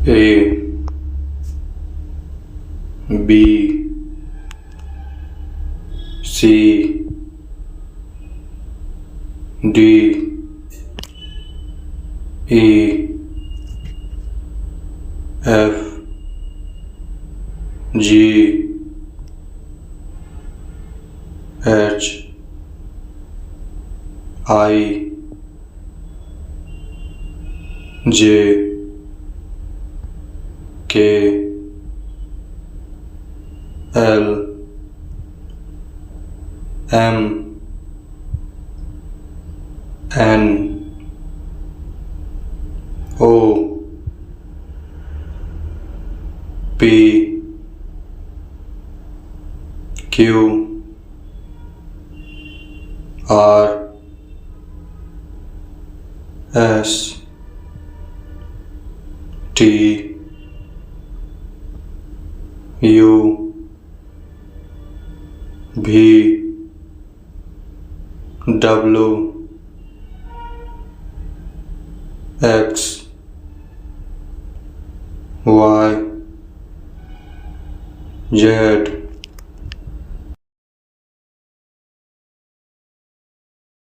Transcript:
A B C D E F G H I J K L M N O P Q R S T U V W X Y Z